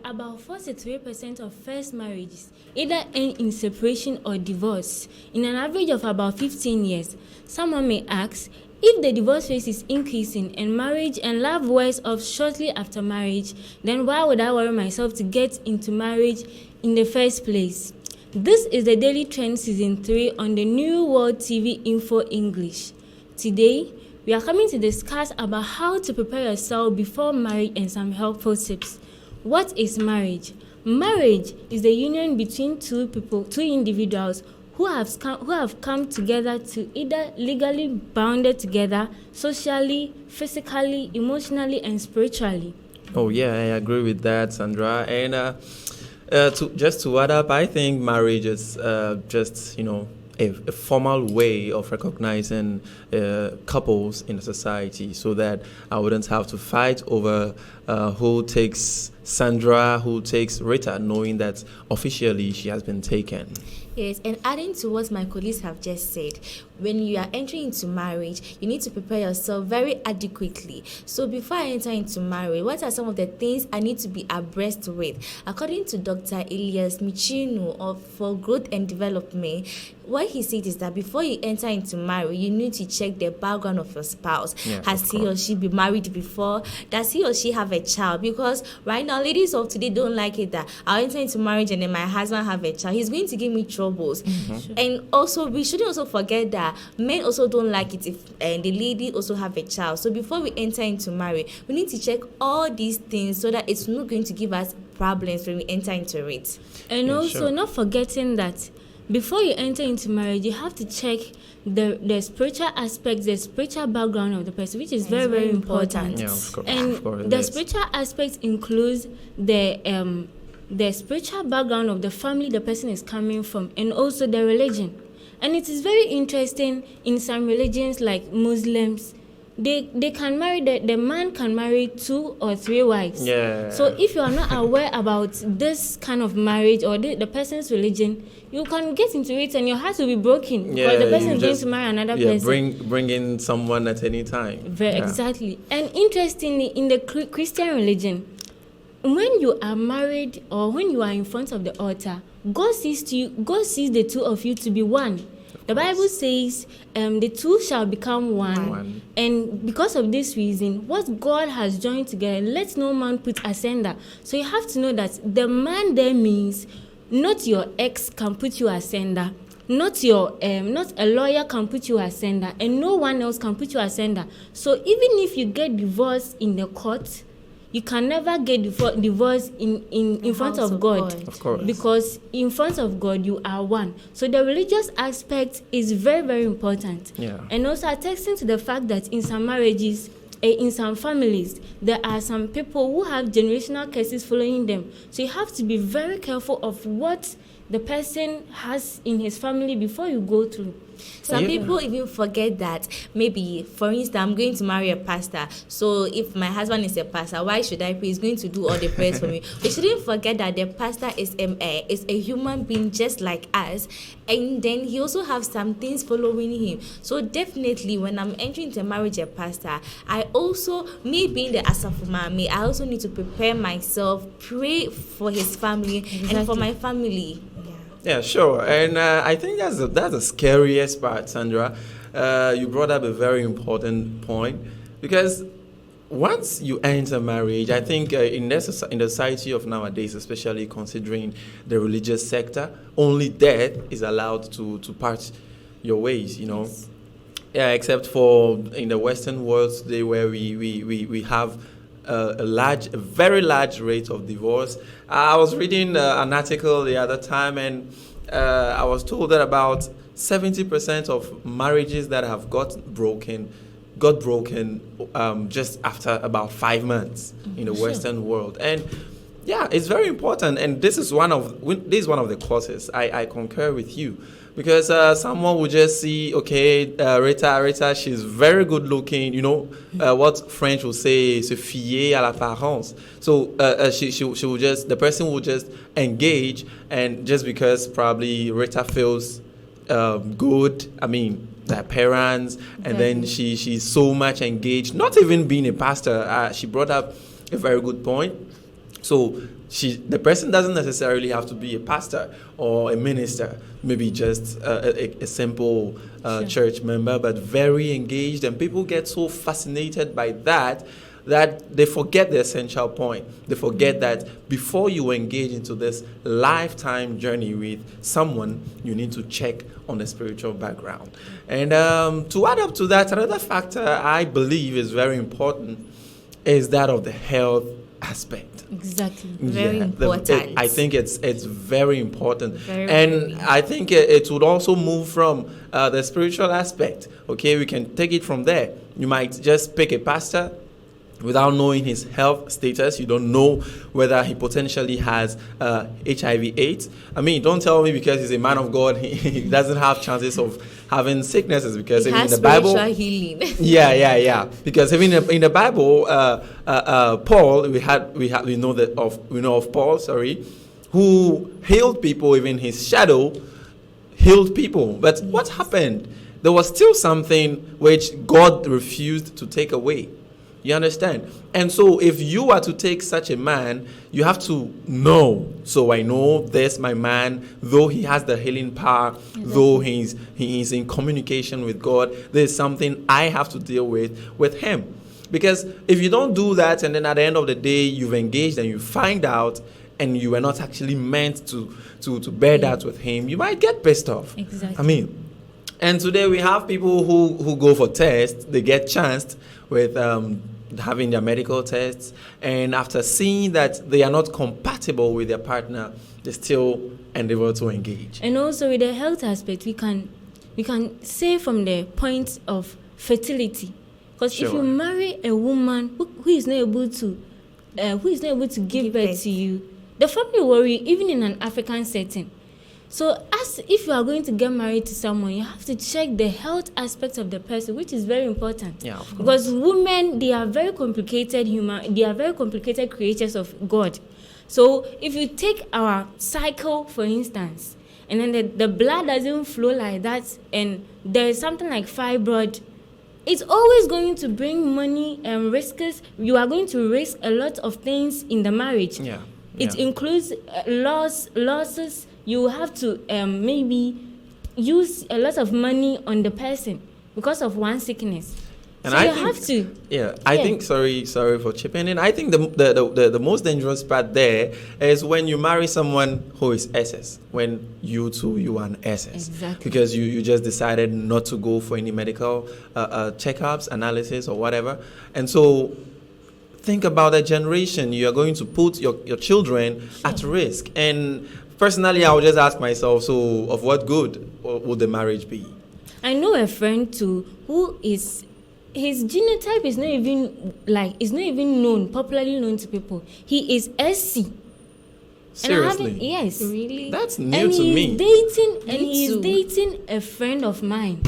about 43% of first marriages either end in separation or divorce in an average of about 15 years. Someone may ask, if the divorce rate is increasing and marriage and love wears off shortly after marriage, then why would I worry myself to get into marriage in the first place? This is the Daily Trend Season 3 on the New World TV Info English. Today, we are coming to discuss about how to prepare yourself before marriage and some helpful tips. What is marriage? Marriage is the union between two individuals who have come together to either legally bounded together, socially, physically, emotionally, and spiritually. Oh yeah, I agree with that, Sandra. And to add up, I think marriage is just a formal way of recognizing couples in a society, so that I wouldn't have to fight over who takes Sandra, who takes Rita, knowing that officially she has been taken. Yes, and adding to what my colleagues have just said, when you are entering into marriage, you need to prepare yourself very adequately. So before I enter into marriage, what are some of the things I need to be abreast with? According to Dr. Elias Michinu for Growth and Development, what he said is that before you enter into marriage, you need to check the background of your spouse. Has he or she been married before? Does he or she have a child? Because right now, ladies of today don't like it that I'll enter into marriage and then my husband have a child. He's going to give me troubles. Mm-hmm. And also, we shouldn't also forget that men also don't like it if the lady also have a child. So before we enter into marriage, we need to check all these things so that it's not going to give us problems when we enter into it. And also, not forgetting that before you enter into marriage, you have to check the spiritual aspects, the spiritual background of the person, which is very, very important. Yeah, of course. And the spiritual aspects includes the spiritual background of the family the person is coming from, and also the religion. And it is very interesting in some religions like Muslims, they can marry, the man can marry 2 or 3 wives. Yeah. So if you are not aware about this kind of marriage or the person's religion, you can get into it and your heart will be broken because the person is going to marry another person. Bring in someone at any time. Exactly. And interestingly, in the Christian religion, when you are married or when you are in front of the altar, God sees the two of you to be one. The Bible says the two shall become one. And because of this reason, what God has joined together, let no man put asunder. So you have to know that the man there means not your ex can put you asunder, not a lawyer can put you asunder, and no one else can put you asunder. So even if you get divorced in the court, you can never get divorced in front of God. Of course. Because in front of God, you are one. So the religious aspect is very, very important. Yeah. And also attesting to the fact that in some marriages, in some families, there are some people who have generational curses following them. So you have to be very careful of what the person has in his family before you go through. Some people even forget that maybe, for instance, I'm going to marry a pastor. So if my husband is a pastor, why should I pray? He's going to do all the prayers for me. We shouldn't forget that the pastor is a human being just like us. And then he also has some things following him. So definitely when I'm entering into marriage a pastor, I also, me being the Asafumami, I also need to prepare myself, pray for his family and for my family. Yeah, sure. And I think that's the scariest part, Sandra. You brought up a very important point, because once you enter marriage, I think in the society of nowadays, especially considering the religious sector, only death is allowed to part your ways, Yes. Yeah, except for in the Western world today, where we have a very large rate of divorce. I was reading an article the other time, and I was told that about 70% of marriages that have got broken just after about 5 months in the Western world. And yeah, it's very important. And this is one of the causes. I concur with you. Because someone would just see, okay, Rita, she's very good looking, what French will say, se fier à l'apparence. So she will the person will just engage, and just because probably Rita feels good, their parents, and then she's so much engaged, not even being a pastor. She brought up a very good point. So the person doesn't necessarily have to be a pastor or a minister, maybe just a simple church member, but very engaged. And people get so fascinated by that they forget the essential point. They forget that before you engage into this lifetime journey with someone, you need to check on the spiritual background. And to add up to that, another factor I believe is very important is that of the health aspect. Exactly. Very important. I think it's very important. Very. I think it would also move from the spiritual aspect. Okay, we can take it from there. You might just pick a pastor without knowing his health status. You don't know whether he potentially has HIV/AIDS. I mean, don't tell me because he's a man of God, he doesn't have chances of having sicknesses, because even in the Bible, spiritual healing. yeah. Because even in the Bible, Paul, we know of Paul, who healed people. Even his shadow healed people. But what happened? There was still something which God refused to take away. You understand? And so if you are to take such a man, you have to know. So I know this, my man, though he has the healing power, though he is in communication with God, there's something I have to deal with him. Because if you don't do that, and then at the end of the day, you've engaged and you find out, and you were not actually meant to bear that with him, you might get pissed off. Exactly. I mean, and today we have people who go for tests, they get chanced with having their medical tests, and after seeing that they are not compatible with their partner, they still endeavor to engage. And also with the health aspect, we can say from the point of fertility, because if you marry a woman who is not able to give birth to you, the family worry, even in an African setting. So as if you are going to get married to someone, you have to check the health aspect of the person, which is very important. Yeah, of course. Because women, they are very complicated creatures of God. So if you take our cycle, for instance, and then the blood doesn't flow like that, and there is something like fibroid, it's always going to bring money and risks. You are going to risk a lot of things in the marriage. Yeah. It includes losses. You have to maybe use a lot of money on the person because of one sickness. And so I you think, have to. Yeah, I think, sorry for chipping in. I think the most dangerous part there is when you marry someone who is SS, when you are an SS. Exactly. Because you just decided not to go for any medical checkups, analysis, or whatever. And so think about that generation. You are going to put your children at risk. And personally, I would just ask myself, so of what good would the marriage be? I know a friend too who is, his genotype is not even popularly known to people. He is SC. Seriously? Yes. Really? That's new to me. He is dating a friend of mine.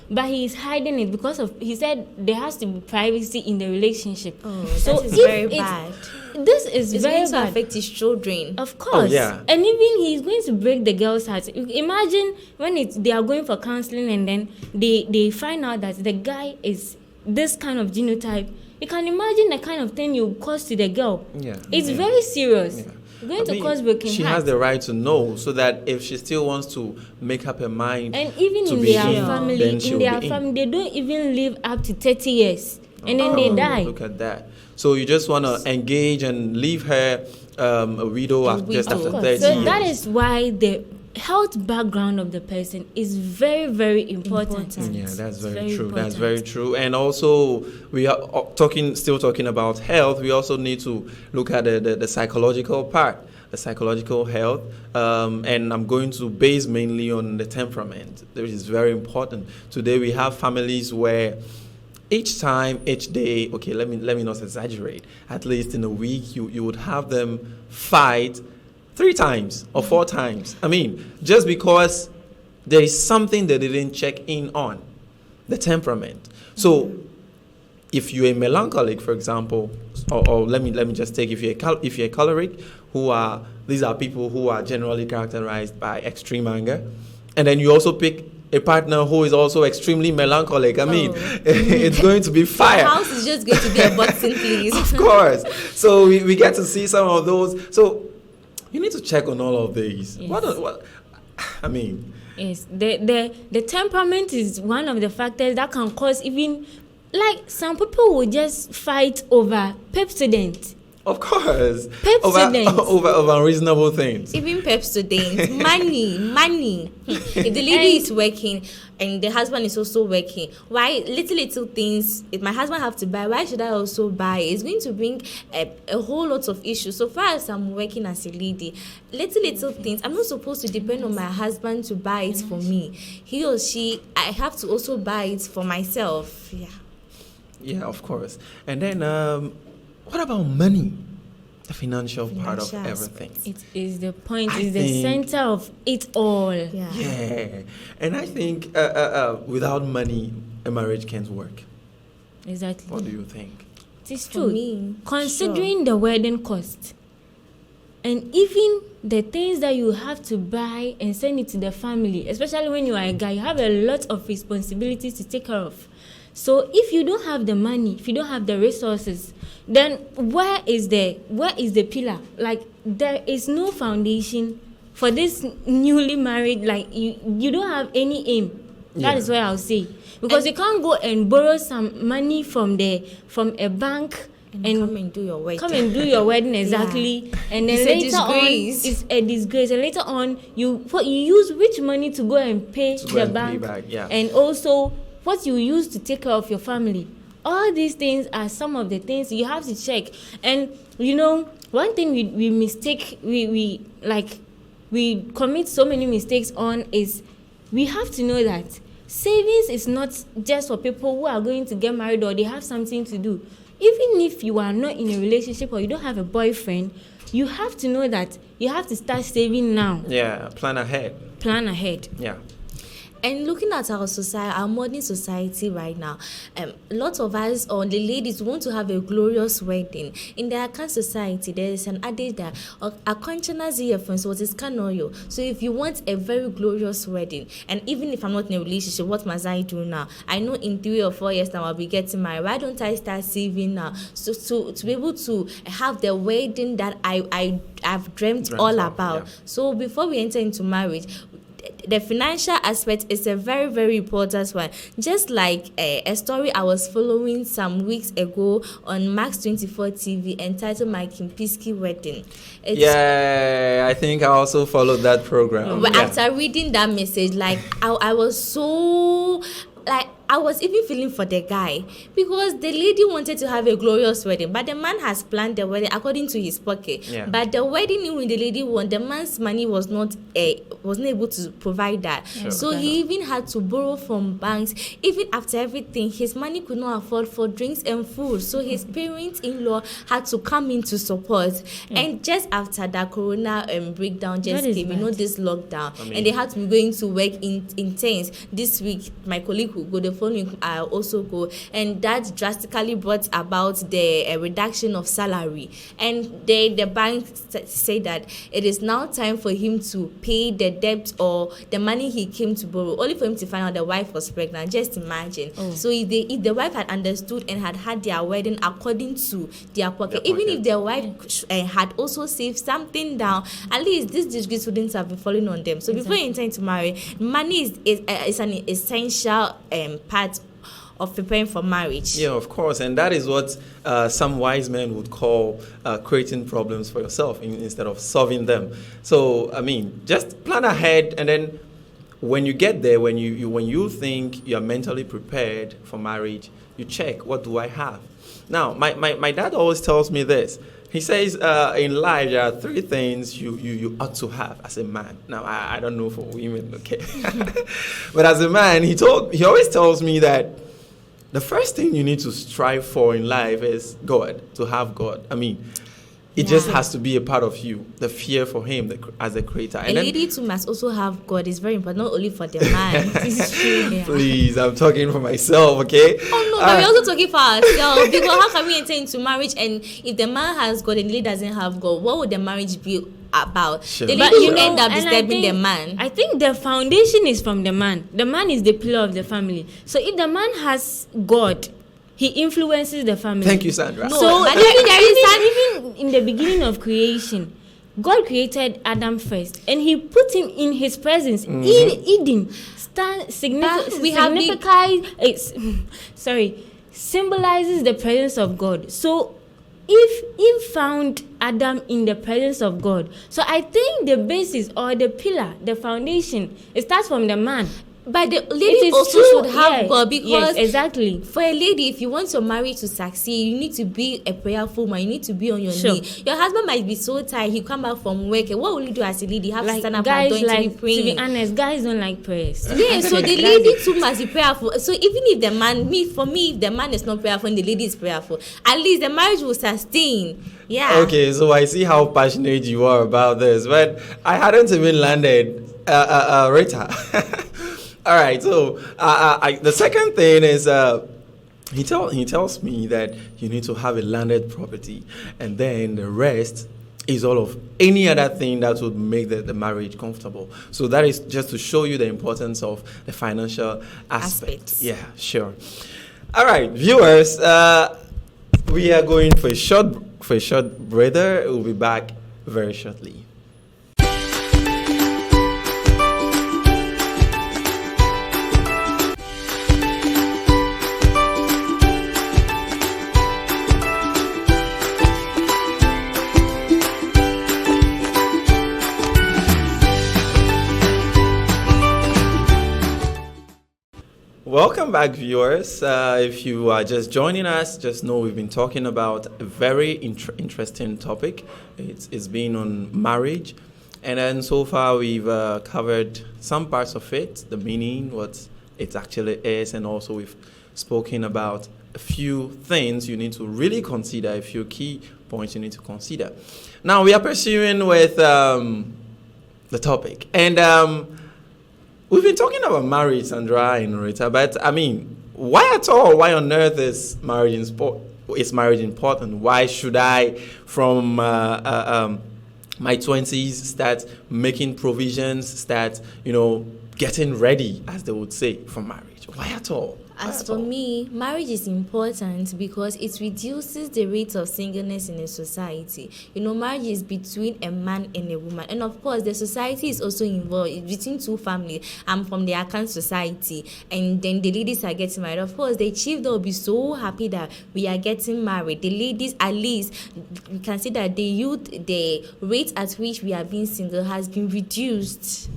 But he is hiding it because he said there has to be privacy in the relationship. Oh, so that is very bad. This is It's very going to bad. affect his children. Of course. Oh, yeah. And even he's going to break the girl's heart. Imagine when they are going for counseling and then they find out that the guy is this kind of genotype. You can imagine the kind of thing you cause to the girl. Yeah. It's very serious. Yeah. It's going to cause broken She heart. has the right to know, so that if she still wants to make up her mind, And even to in be their in, family, then she'll be in. they don't even live up to 30 years. And then they die. Look at that. So you just want to engage and leave her a widow just after Of course. 30 So years. that is why the health background of the person is very, very important. Yeah, that's It's very true. That's important. very true. And also, we are still talking about health. We also need to look at the psychological part, the psychological health. And I'm going to base mainly on the temperament, which is very important. Today, we have families where each day, okay, let me not exaggerate, at least in a week, you would have them fight 3 times or 4 times. I mean, just because there is something they didn't check in on, the temperament. So if you're a melancholic, for example, or let me just take, if you're a choleric, these are people who are generally characterized by extreme anger, and then you also pick a partner who is also extremely melancholic. I mean, it's going to be fire. The house is just going to be a boxing, please. Of course. So we get to see some of those. So You need to check on all of these. Yes. What? I mean. Yes, the temperament is one of the factors that can cause even, like, some people will just fight over Pepsodent. Of course. Pepsodent. Over unreasonable things. Even Pepsodent, money. If the lady is working and the husband is also working, why little things if my husband have to buy, why should I also buy? It's going to bring a whole lot of issues. So far as I'm working as a lady, little things, I'm not supposed to depend on my husband to buy it for me. He or she, I have to also buy it for myself. Yeah, of course. And then what about money? The financial part of everything. It is the point, it's the center of it all. Yeah. And I think without money, a marriage can't work. Exactly. What do you think? It is For true. me, Considering the wedding cost and even the things that you have to buy and send it to the family, especially when you are a guy, you have a lot of responsibilities to take care of. So if you don't have the money, if you don't have the resources, then where is the pillar? Like, there is no foundation for this newly married. Like, you don't have any aim. That is what I'll say, because you can't go and borrow some money from a bank and come and do your wedding. Exactly. And then It's later a on disgrace. it's a disgrace, and later on you use which money to go and pay the bank, and also what you use to take care of your family. All these things are some of the things you have to check. And one thing we mistake, we commit so many mistakes on is, we have to know that savings is not just for people who are going to get married or they have something to do. Even if you are not in a relationship or you don't have a boyfriend, you have to know that you have to start saving now. Yeah, plan ahead. Yeah. And looking at our society, our modern society right now, lots of us, or the ladies, want to have a glorious wedding. In the Akan society, there is an adage that what is canoyo. So if you want a very glorious wedding, and even if I'm not in a relationship, what must I do now? I know in 3 or 4 years now I'll be getting married. Why don't I start saving now? So to be able to have the wedding that I've dreamt all about. Yeah. So before we enter into marriage, the financial aspect is a very, very important one. Just like a story I was following some weeks ago on Max 24 TV entitled My Kimpiski Wedding. I think I also followed that program. But after reading that message, like I was so, like, I was even feeling for the guy, because the lady wanted to have a glorious wedding, but the man has planned the wedding according to his pocket. Yeah. But the wedding when the lady won, the man's money wasn't able to provide that. Sure. So he even had to borrow from banks. Even after everything, his money could not afford for drinks and food. So his parents-in-law had to come in to support. And just after that Corona breakdown just came, this lockdown, and they had to be going to work intense. This week, my colleague will go, the following I also go, and that drastically brought about the reduction of salary. And the bank said that it is now time for him to pay the debt or the money he came to borrow, only for him to find out the wife was pregnant. Just imagine. So if the wife had understood and had their wedding according to their pocket, even if the wife had also saved something down, at least this disgrace wouldn't have been falling on them. So before you intend to marry, money is an essential part of preparing for marriage. Yeah, of course. And that is what some wise men would call creating problems for yourself instead of solving them. So, I mean, just plan ahead, and then when you get there, when you think you're mentally prepared for marriage, you check, what do I have? Now, my dad always tells me this. He says in life there are 3 things you ought to have as a man. Now, I don't know for women, okay? But as a man, he always tells me that the first thing you need to strive for in life is God, to have God. I mean, it just has to be a part of you, the fear for him as a creator. And a lady too must also have God. It's very important, not only for the man. This is true. Yeah. Please, I'm talking for myself, okay? Oh no, but we're also talking for ourselves. Because how can we enter into marriage, and if the man has God and the lady doesn't have God, what would the marriage be about? Sure. The lady will end up disturbing the man. I think the foundation is from the man. The man is the pillar of the family. So if the man has God, he influences the family. Thank you, Sandra. So even in the beginning of creation, God created Adam first, and He put him in His presence in Eden. Symbolizes the presence of God. So Eve found Adam in the presence of God. So I think the basis or the pillar, the foundation, it starts from the man. But the lady also should have God, because exactly. For a lady, if you want your marriage to succeed, you need to be a prayerful man. You need to be on your knee. Your husband might be so tired, he come back from work. And what will you do as a lady? You have to stand up and to be praying. To be honest, guys don't like prayers. Yeah, so the lady too must be prayerful. So even if the man, if the man is not prayerful and the lady is prayerful, at least the marriage will sustain. Yeah. Okay, so I see how passionate you are about this, but I hadn't even landed, Rita. All right, so the second thing is he tells me that you need to have a landed property, and then the rest is all of any other thing that would make the marriage comfortable. So that is just to show you the importance of the financial aspect. Yeah, sure. All right, viewers, we are going for a short breather. We'll be back very shortly. Welcome back, viewers. If you are just joining us, just know we've been talking about a very interesting topic. It's been on marriage. And then so far we've covered some parts of it, the meaning, what it actually is, and also we've spoken about a few things you need to really consider, a few key points you need to consider. Now we are pursuing with the topic. And we've been talking about marriage, Sandra and Rita, but I mean, why at all? Why on earth is marriage important? Why should I, from my 20s, start making provisions, start, getting ready, as they would say, for marriage? Why at all? As for me, marriage is important because it reduces the rate of singleness in a society. Marriage is between a man and a woman. And of course, the society is also involved. It's between two families. I'm from the Akan society. And then the ladies are getting married. Of course, the chief, they'll be so happy that we are getting married. The ladies, at least, we can see that the rate at which we are being single has been reduced.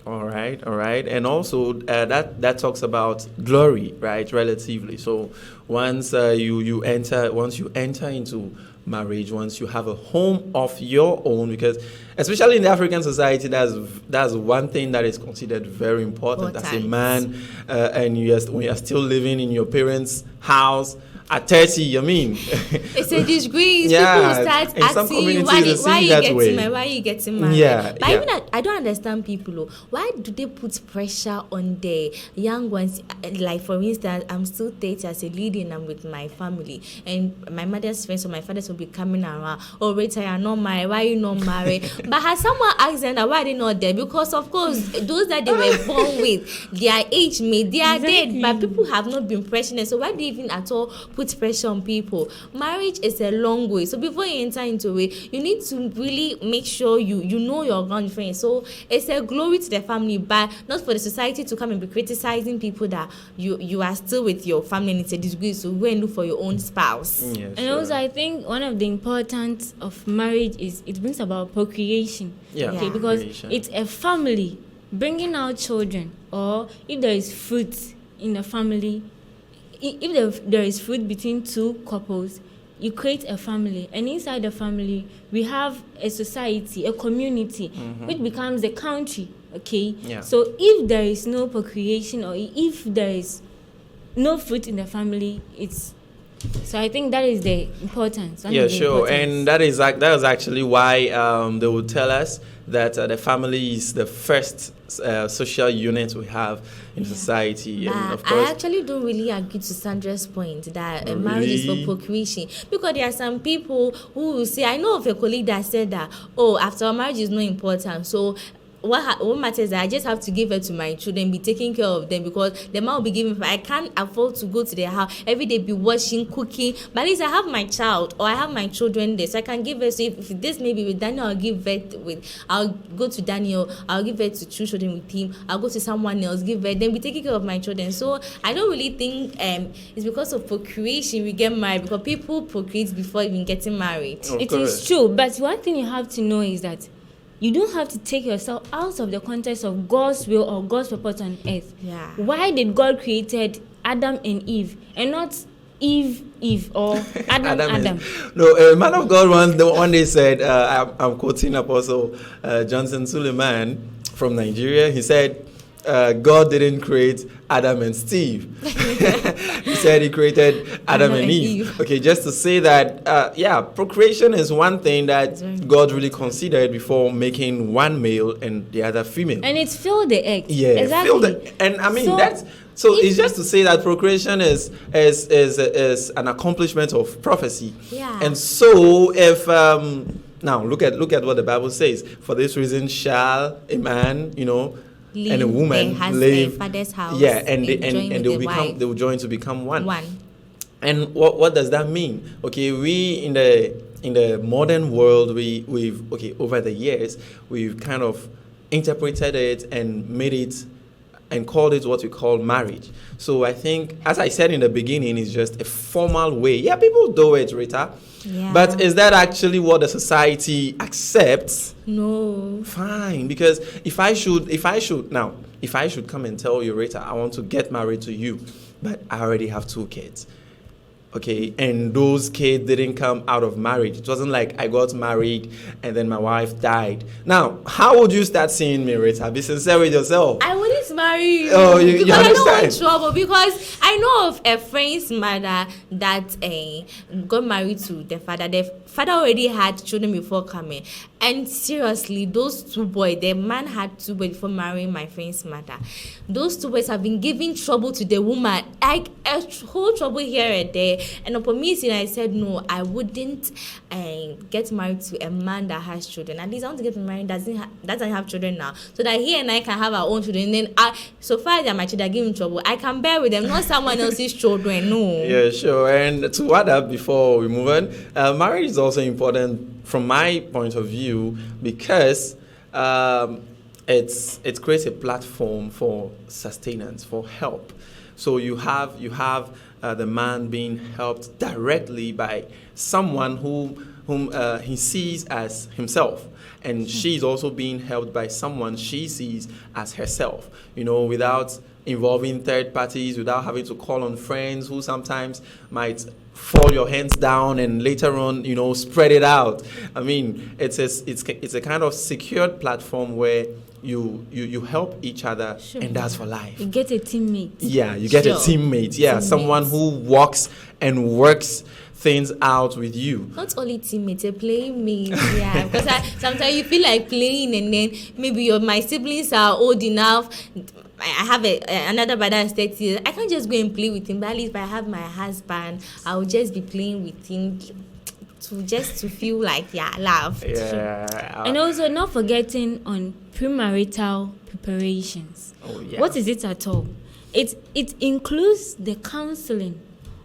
All right. And also that talks about glory, right, relatively. So once you enter into marriage, once you have a home of your own, because especially in the African society, that's one thing that is considered very important as a man, and when you are still living in your parents' house at 30, I mean. It's a disgrace. Yeah, people will start asking, why are you getting married? Yeah, but even I don't understand people. Why do they put pressure on the young ones? Like, for instance, I'm still 30 as a lady and I'm with my family. And my mother's friends or my father's will be coming around. Oh, Rita, you're not married. Why are you not married? But has someone asked them that why are they not there? Because, of course, those that they were born with, their age mate, they are dead. But people have not been pressured. So why do you even at all put pressure on people? Marriage is a long way, so before you enter into it, you need to really make sure you know your ground friends. So it's a glory to the family, but not for the society to come and be criticizing people that you are still with your family and it's a disgrace, so go and look for your own spouse. Yeah, and also I think one of the importance of marriage is it brings about procreation. Because it's a family bringing out children, or if there is fruit in the family, if there is fruit between two couples, you create a family, and inside the family we have a society, a community, which becomes the country. So if there is no procreation, or if there is no fruit in the family, so I think that is the importance. And that is actually why they would tell us that the family is the first social unit we have in society. And of course, I actually don't really agree to Sandra's point that marriage is for procreation, because there are some people who will say, I know of a colleague that said that, after marriage is not important, so what matters is that I just have to give her to my children, be taking care of them, because the man will be giving. I can't afford to go to their house every day, be washing, cooking. But at least I have my child, or I have my children there, so I can give her. So if this maybe with Daniel, I'll go to Daniel, I'll give her to 2 children with him. I'll go to someone else, give her, then be taking care of my children. So I don't really think it's because of procreation we get married, because people procreate before even getting married. It is true, but one thing you have to know is that you don't have to take yourself out of the context of God's will or God's purpose on earth. Yeah. Why did God created Adam and Eve and not Eve or Adam? No, a man of God one day said, I'm quoting Apostle Johnson Suleiman from Nigeria. He said, God didn't create Adam and Steve. He said he created Adam and Eve. Okay, just to say that, procreation is one thing that God really considered before making one male and the other female. And it's fill the egg. Yeah, exactly. And I mean, so it's just to say that procreation is an accomplishment of prophecy. Yeah. And so if now look at what the Bible says. For this reason shall a man, leave and a woman leave father's house. Yeah, and they will join to become one. And what does that mean? Okay, we in the modern world, we've over the years we've kind of interpreted it and made it and called it what we call marriage. So I think, as I said in the beginning, it's just a formal way. Yeah, people do it, Rita. Yeah. But is that actually what the society accepts? No. Fine, because if I should come and tell you, Rita, I want to get married to you, but I already have 2 kids. Okay, and those kids didn't come out of marriage. It wasn't like I got married and then my wife died. Now, how would you start seeing me, Rita? Be sincere with yourself. I wouldn't marry you. Oh, you because I don't want understand? trouble. Because I know of a friend's mother that got married to the father. The father already had children before coming. And seriously, those 2 boys, the man had 2 boys before marrying my friend's mother. Those 2 boys have been giving trouble to the woman, like a whole trouble here and there. And upon me, I said, no, I wouldn't get married to a man that has children. At least I want to get married doesn't have children now, so that he and I can have our own children. And then, so far as my children give him trouble, I can bear with them, not someone else's children. No. Yeah, sure. And to add up before we move on, marriage is also important from my point of view because it creates a platform for sustenance, for help. So you have the man being helped directly by someone whom he sees as himself, and she's also being helped by someone she sees as herself. Without involving third parties, without having to call on friends who sometimes might fall your hands down and later on, spread it out. I mean, it's a kind of secured platform where you help each other, sure. And that's for life. You get a teammate. Yeah, you get a teammate. Yeah, someone who walks and works things out with you. Not only teammates, a playing mate. Yeah, because sometimes you feel like playing, and then maybe my siblings are old enough. I have another brother that's 30 years. I can't just go and play with him. But at least if I have my husband, I will just be playing with him to feel like loved. Yeah. And also not forgetting on premarital preparations. Oh yeah. What is it at all? It includes the counseling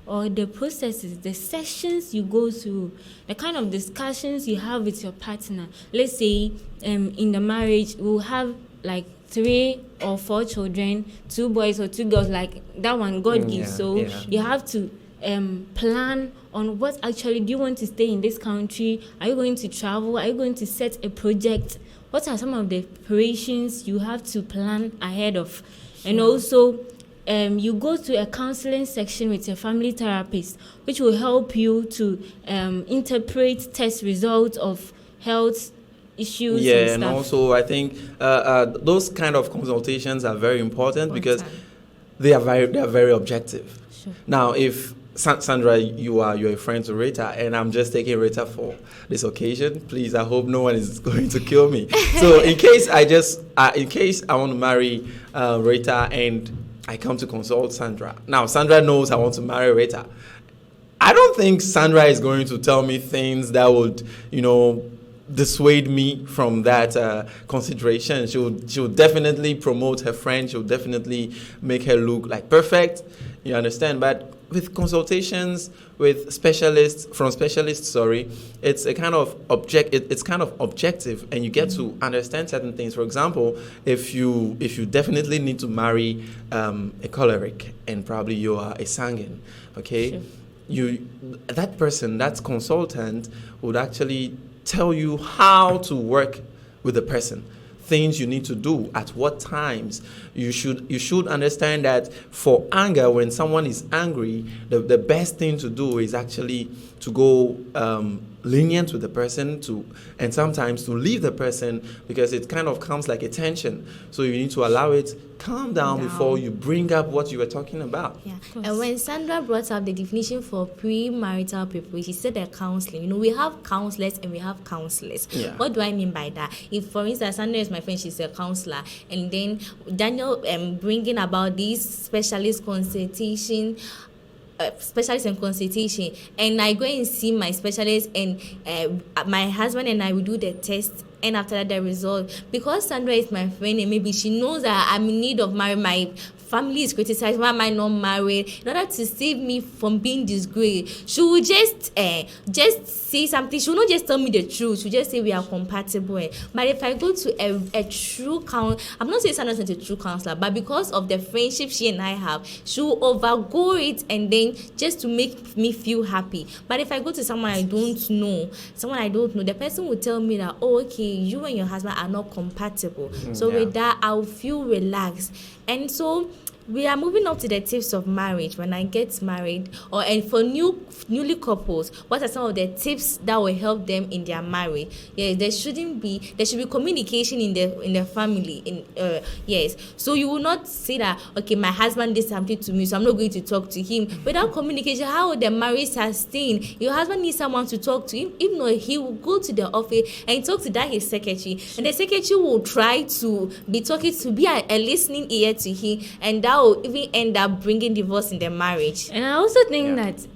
or the processes, the sessions you go through, the kind of discussions you have with your partner. Let's say in the marriage we'll have like 3 or 4 children, 2 boys or 2 girls, like that one God gives. So you have to plan on what actually do you want to stay in this country? Are you going to travel? Are you going to set a project? What are some of the preparations you have to plan ahead of? Sure. And also, you go to a counseling section with your family therapist, which will help you to interpret test results of health issues. Yeah, and and stuff. also I think those kind of consultations are very important because they are very objective. Sure. Now, if Sandra, you're a friend to Rita, and I'm just taking Rita for this occasion. Please, I hope no one is going to kill me. So, in case I want to marry Rita, and I come to consult Sandra. Now, Sandra knows I want to marry Rita. I don't think Sandra is going to tell me things that would, dissuade me from that consideration. She'll definitely promote her friend. She'll definitely make her look like perfect. You understand? But with consultations with specialists, it's a kind of it's kind of objective, and you get to understand certain things. For example, if you definitely need to marry a choleric, and probably you are a sanguine, okay, sure. That consultant would actually tell you how to work with the person, things you need to do, at what times. You should understand that for anger, when someone is angry, the best thing to do is actually to go lenient with the person, and sometimes to leave the person, because it kind of comes like a tension. So you need to allow it calm down before you bring up what you were talking about. Yeah. And when Sandra brought up the definition for premarital preparation, she said that counseling. We have counselors and we have counselors. Yeah. What do I mean by that? If, for instance, Sandra is my friend, she's a counselor, and then Daniel bringing about these specialist consultation, and I go and see my specialist, and my husband and I will do the test, and after that the result, because Sandra is my friend and maybe she knows that I'm in need of marriage, my family is criticized, why am I not married? In order to save me from being disgraced, she will just say something. She will not just tell me the truth. She will just say we are compatible. But if I go to a true counselor, I'm not saying Sandra's not a true counselor, but because of the friendship she and I have, she will overgo it, and then just to make me feel happy. But if I go to someone I don't know, the person will tell me that, oh, okay, you and your husband are not compatible. So with that, I'll feel relaxed. And so we are moving up to the tips of marriage. When I get married, and for newly couples, what are some of the tips that will help them in their marriage? Yes, there should be communication in the family. Yes, so you will not say that, okay, my husband did something to me, so I'm not going to talk to him. Without communication, how will the marriage sustain? Your husband needs someone to talk to him. If not, he will go to the office and talk to his secretary, and the secretary will try to be a listening ear to him, and that will even end up bringing divorce in their marriage. And I also think that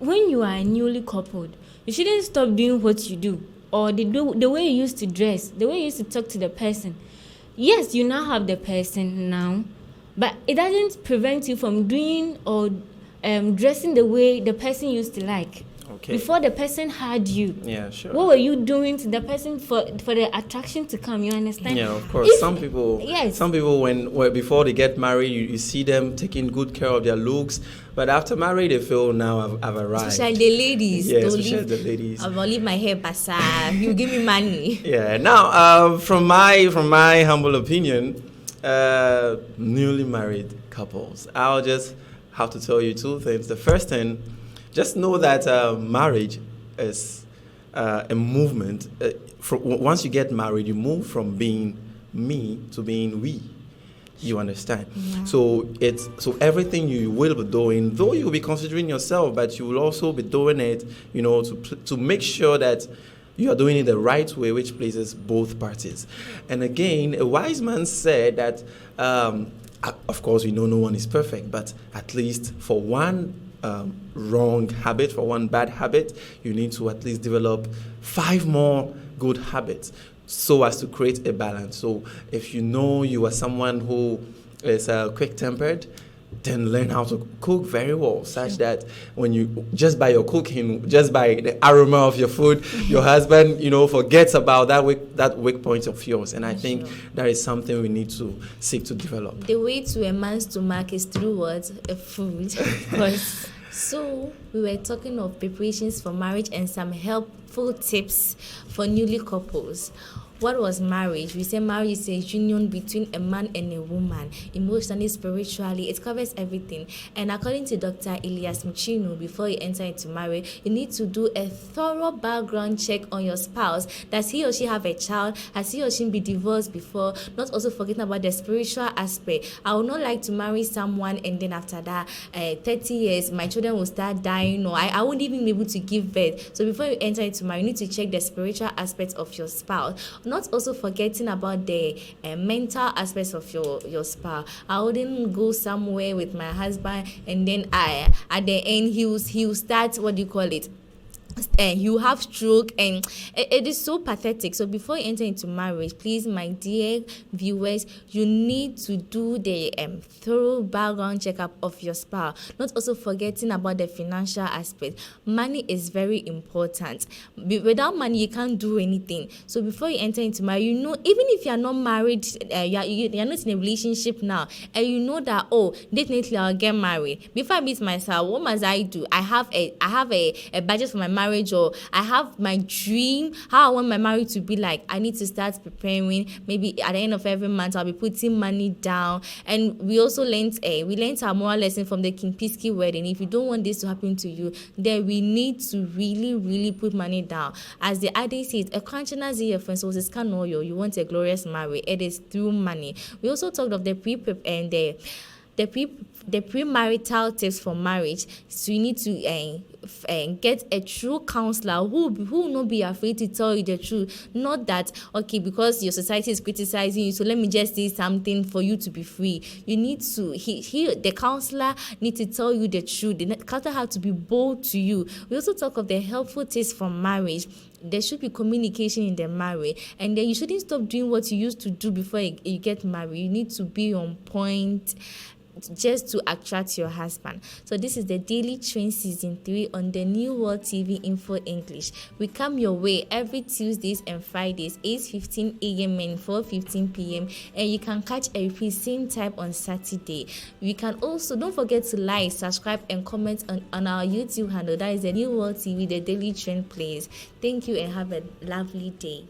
when you are newly coupled, you shouldn't stop doing what you do, or the way you used to dress, the way you used to talk to the person. Yes, you now have the person now, but it doesn't prevent you from doing or dressing the way the person used to like. Okay. Before the person had you. Yeah, sure. What were you doing to the person for the attraction to come? You understand? Yeah, of course. Some people when before they get married, you see them taking good care of their looks, but after marriage they feel now I've arrived. Especially the ladies. Yeah, especially the ladies. I will leave my hair basa. You give me money. Yeah. Now, from my humble opinion, newly married couples, I'll just have to tell you two things. The first thing, just know that marriage is a movement. Once you get married, you move from being me to being we. You understand? Yeah. So everything you will be doing, though you'll be considering yourself, but you will also be doing it, to make sure that you are doing it the right way, which pleases both parties. And again, a wise man said that, of course, we know no one is perfect, but at least for one wrong habit, for one bad habit, you need to at least develop 5 more good habits so as to create a balance. So if you know you are someone who is quick-tempered, then learn how to cook very well, such that when you, just by your cooking, just by the aroma of your food, your husband, forgets about that weak point of yours. And I think that is something we need to seek to develop. The way to a man's stomach is through what? Food. Of course. So we were talking of preparations for marriage and some helpful tips for newly couples. What was marriage? We say marriage is a union between a man and a woman, emotionally, spiritually. It covers everything. And according to Dr. Elias Michino, before you enter into marriage, you need to do a thorough background check on your spouse. Does he or she have a child? Has he or she been divorced before? Not also forgetting about the spiritual aspect. I would not like to marry someone and then after that, 30 years, my children will start dying, or I won't even be able to give birth. So before you enter into marriage, you need to check the spiritual aspects of your spouse. Not also forgetting about the mental aspects of your spouse. I wouldn't go somewhere with my husband and then at the end he will start, what do you call it? you have stroke, and it is so pathetic. So before you enter into marriage, please, my dear viewers, you need to do the thorough background checkup of your spouse, not also forgetting about the financial aspect. Money is very important. Without money you can't do anything. So before you enter into marriage, even if you are not married, you are not in a relationship now, and you know that, oh, definitely I'll get married. Before I meet myself, what must I do? I have a budget for my marriage, or I have my dream, how I want my marriage to be like. I need to start preparing. Maybe at the end of every month I'll be putting money down. And we also learned our moral lesson from the Kimpiski wedding. If you don't want this to happen to you, then we need to really put money down. As the adage says, a conscience your friend, so it's can know you want a glorious marriage. It is through money. We also talked of the premarital tips for marriage. So you need to get a true counselor who will not be afraid to tell you the truth. Not that, okay, because your society is criticizing you, so let me just say something for you to be free. You need to, the counselor need to tell you the truth. The counselor has to be bold to you. We also talk of the helpful tips for marriage. There should be communication in the marriage, and then you shouldn't stop doing what you used to do before you get married. You need to be on point just to attract your husband. So this is the Daily Train Season 3 on the New World TV Info English. We come your way every Tuesdays and Fridays, 8:15 a.m. and 4:15 p.m. and you can catch a repeat same time on Saturday. You can also, don't forget to like, subscribe and comment on our YouTube handle. That is the New World TV, the Daily Train Plays. Thank you and have a lovely day.